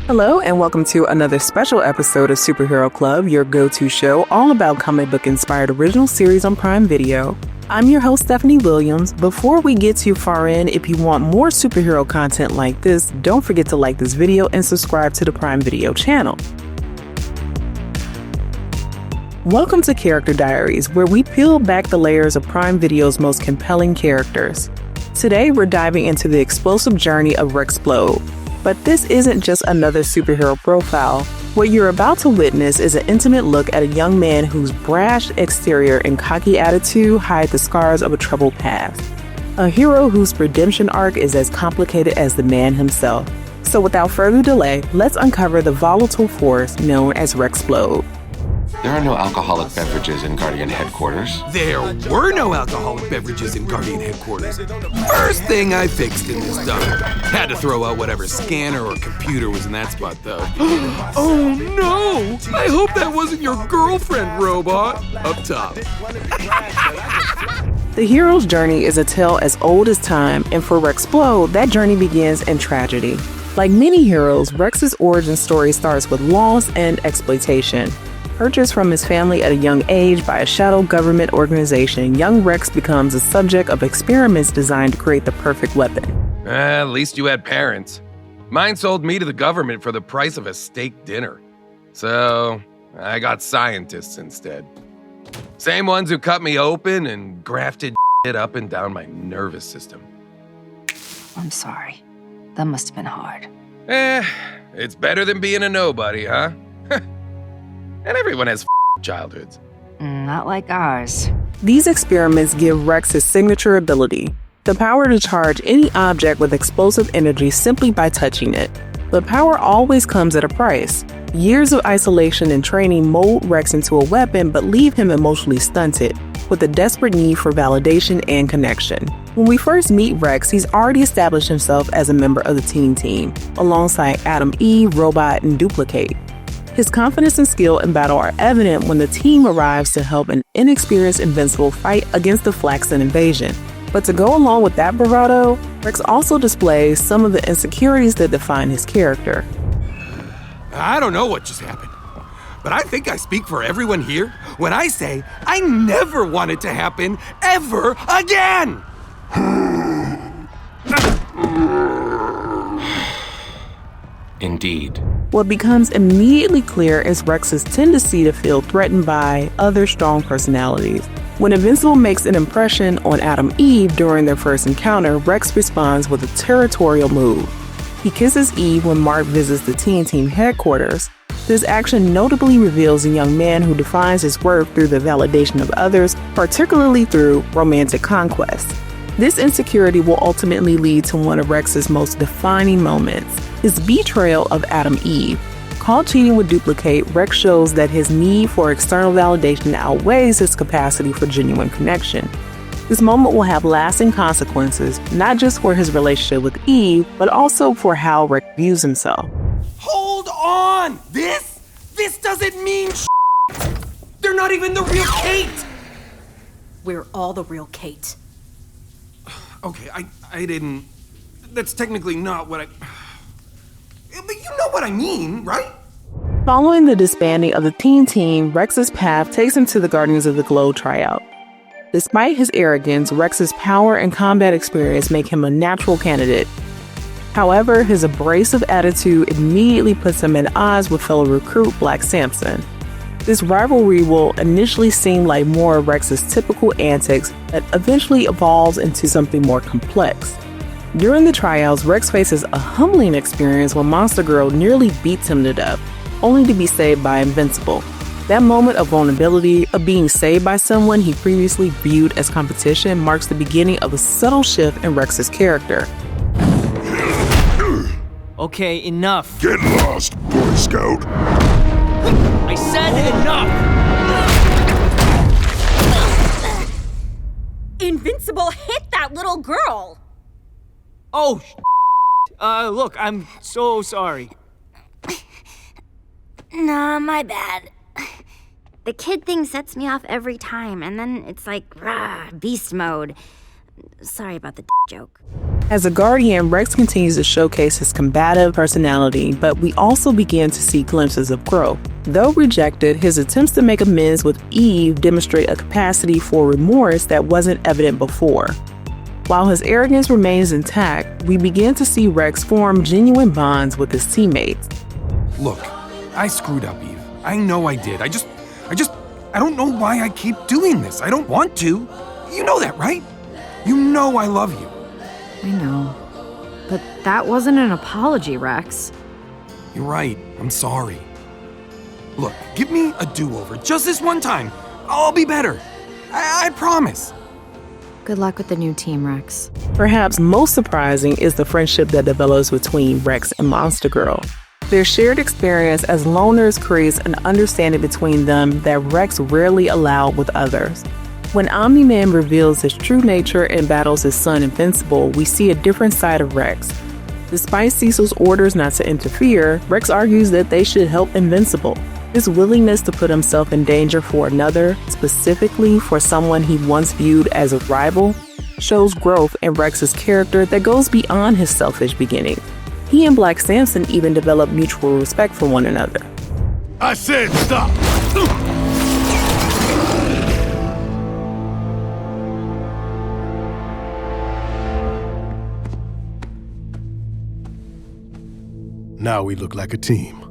Hello, and welcome to another special episode of Superhero Club, your go-to show all about comic book-inspired original series on Prime Video. I'm your host, Stephanie Williams. Before we get too far in, if you want more superhero content like this, don't forget to like this video and subscribe to the Prime Video channel. Welcome to Character Diaries, where we peel back the layers of Prime Video's most compelling characters. Today, we're diving into the explosive journey of Rex Splode. But this isn't just another superhero profile. What you're about to witness is an intimate look at a young man whose brash exterior and cocky attitude hide the scars of a troubled past. A hero whose redemption arc is as complicated as the man himself. So without further delay, let's uncover the volatile force known as Rex Splode. There are no alcoholic beverages in Guardian headquarters. There were no alcoholic beverages in Guardian headquarters. First thing I fixed in this dump. Had to throw out whatever scanner or computer was in that spot, though. Oh no! I hope that wasn't your girlfriend, robot. Up top. The hero's journey is a tale as old as time, and for Rex Splode, that journey begins in tragedy. Like many heroes, Rex's origin story starts with loss and exploitation. Purchased from his family at a young age by a shadow government organization, young Rex becomes a subject of experiments designed to create the perfect weapon. At least you had parents. Mine sold me to the government for the price of a steak dinner. So, I got scientists instead. Same ones who cut me open and grafted shit up and down my nervous system. I'm sorry. That must have been hard. It's better than being a nobody, huh? And everyone has childhoods. Not like ours. These experiments give Rex his signature ability, the power to charge any object with explosive energy simply by touching it. But power always comes at a price. Years of isolation and training mold Rex into a weapon but leave him emotionally stunted, with a desperate need for validation and connection. When we first meet Rex, he's already established himself as a member of the teen team, alongside Atom, Eve, Robot, and Duplicate. His confidence and skill in battle are evident when the team arrives to help an inexperienced Invincible fight against the Flaxen invasion. But to go along with that bravado, Rex also displays some of the insecurities that define his character. I don't know what just happened, but I think I speak for everyone here when I say I never want it to happen ever again! Indeed. What becomes immediately clear is Rex's tendency to feel threatened by other strong personalities. When Invincible makes an impression on Atom Eve during their first encounter, Rex responds with a territorial move. He kisses Eve when Mark visits the teen team headquarters. This action notably reveals a young man who defines his worth through the validation of others, particularly through romantic conquest. This insecurity will ultimately lead to one of Rex's most defining moments, his betrayal of Atom Eve. Called cheating with Duplicate, Rex shows that his need for external validation outweighs his capacity for genuine connection. This moment will have lasting consequences, not just for his relationship with Eve, but also for how Rex views himself. Hold on! This doesn't mean shit! They're not even the real Kate! We're all the real Kate. Okay, I didn't... That's technically not what I... But you know what I mean, right? Following the disbanding of the teen team, Rex's path takes him to the Guardians of the Globe tryout. Despite his arrogance, Rex's power and combat experience make him a natural candidate. However, his abrasive attitude immediately puts him at odds with fellow recruit Black Samson. This rivalry will initially seem like more of Rex's typical antics that eventually evolves into something more complex. During the tryouts, Rex faces a humbling experience when Monster Girl nearly beats him to death, only to be saved by Invincible. That moment of vulnerability, of being saved by someone he previously viewed as competition, marks the beginning of a subtle shift in Rex's character. Okay, enough. Get lost, Boy Scout. I said enough! Invincible hit that little girl! Oh, look, I'm so sorry. Nah, my bad. The kid thing sets me off every time, and then it's like, rah, beast mode. Sorry about the joke. As a Guardian, Rex continues to showcase his combative personality, but we also begin to see glimpses of growth. Though rejected, his attempts to make amends with Eve demonstrate a capacity for remorse that wasn't evident before. While his arrogance remains intact, we begin to see Rex form genuine bonds with his teammates. Look, I screwed up, Eve. I know I did. I don't know why I keep doing this. I don't want to. You know that, right? You know I love you. I know. But that wasn't an apology, Rex. You're right. I'm sorry. Look, give me a do-over. Just this one time. I'll be better. I promise. Good luck with the new team, Rex. Perhaps most surprising is the friendship that develops between Rex and Monster Girl. Their shared experience as loners creates an understanding between them that Rex rarely allowed with others. When Omni-Man reveals his true nature and battles his son Invincible, we see a different side of Rex. Despite Cecil's orders not to interfere, Rex argues that they should help Invincible. His willingness to put himself in danger for another, specifically for someone he once viewed as a rival, shows growth in Rex's character that goes beyond his selfish beginning. He and Black Samson even develop mutual respect for one another. I said stop! Now we look like a team.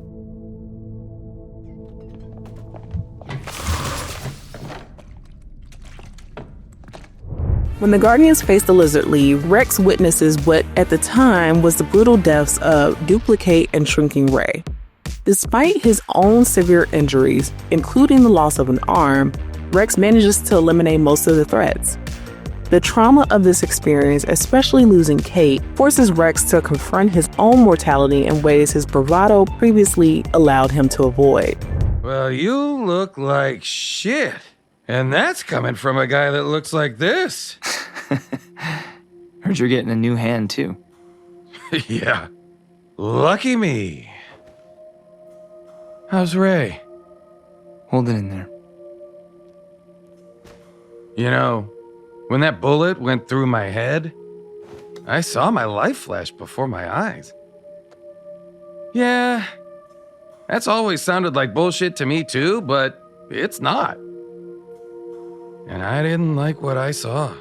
When the Guardians face the Lizard League, Rex witnesses what at the time was the brutal deaths of Duplicate and Shrinking Ray. Despite his own severe injuries, including the loss of an arm, Rex manages to eliminate most of the threats. The trauma of this experience, especially losing Kate, forces Rex to confront his own mortality in ways his bravado previously allowed him to avoid. Well, you look like shit. And that's coming from a guy that looks like this. Heard you're getting a new hand, too. Yeah. Lucky me. How's Ray? Hold it in there. You know, when that bullet went through my head, I saw my life flash before my eyes. Yeah, that's always sounded like bullshit to me too, but it's not. And I didn't like what I saw.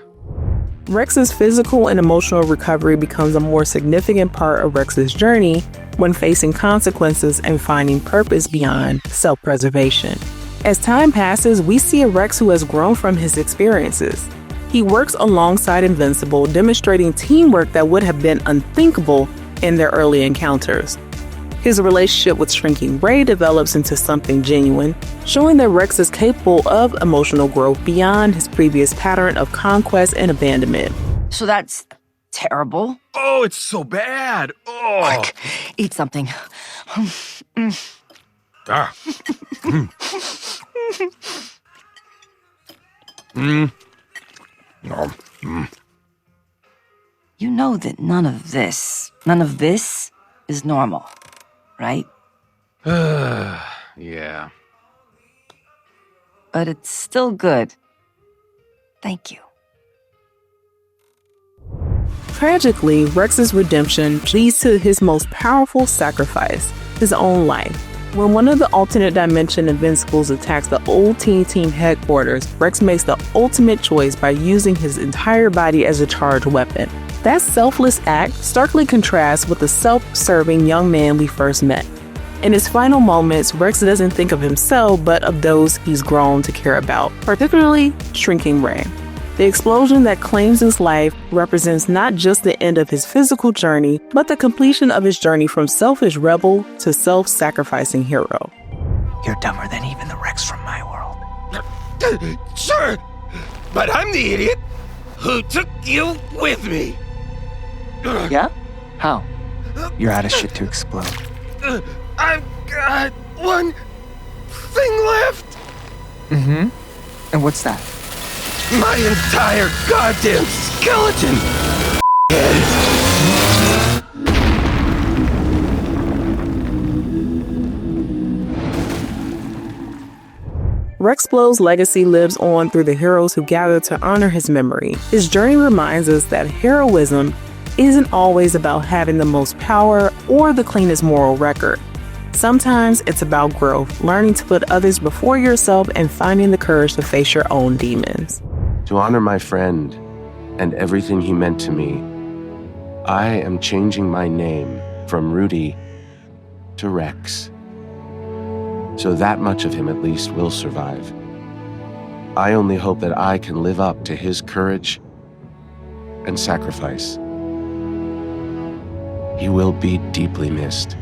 Rex's physical and emotional recovery becomes a more significant part of Rex's journey when facing consequences and finding purpose beyond self-preservation. As time passes, we see a Rex who has grown from his experiences. He works alongside Invincible, demonstrating teamwork that would have been unthinkable in their early encounters. His relationship with Shrinking Ray develops into something genuine, showing that Rex is capable of emotional growth beyond his previous pattern of conquest and abandonment. So that's terrible. Oh, it's so bad. Oh. Quick, eat something. Ah. You know that none of this is normal, right? Yeah. But it's still good. Thank you. Tragically, Rex's redemption leads to his most powerful sacrifice, his own life. When one of the alternate dimension Invincibles attacks the old Teen Team headquarters, Rex makes the ultimate choice by using his entire body as a charged weapon. That selfless act starkly contrasts with the self-serving young man we first met. In his final moments, Rex doesn't think of himself, but of those he's grown to care about, particularly Shrinking Ray. The explosion that claims his life represents not just the end of his physical journey, but the completion of his journey from selfish rebel to self-sacrificing hero. You're dumber than even the Rex from my world. Sure, but I'm the idiot who took you with me. Yeah? How? You're out of shit to explode. I've got one thing left. Mm-hmm. And what's that? My entire goddamn skeleton! Rex Splode's legacy lives on through the heroes who gather to honor his memory. His journey reminds us that heroism isn't always about having the most power or the cleanest moral record. Sometimes it's about growth, learning to put others before yourself and finding the courage to face your own demons. To honor my friend and everything he meant to me, I am changing my name from Rudy to Rex. So that much of him at least will survive. I only hope that I can live up to his courage and sacrifice. He will be deeply missed.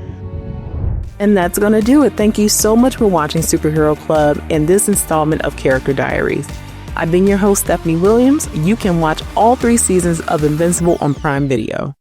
And that's going to do it. Thank you so much for watching Superhero Club in this installment of Character Diaries. I've been your host, Stephanie Williams. You can watch all 3 seasons of Invincible on Prime Video.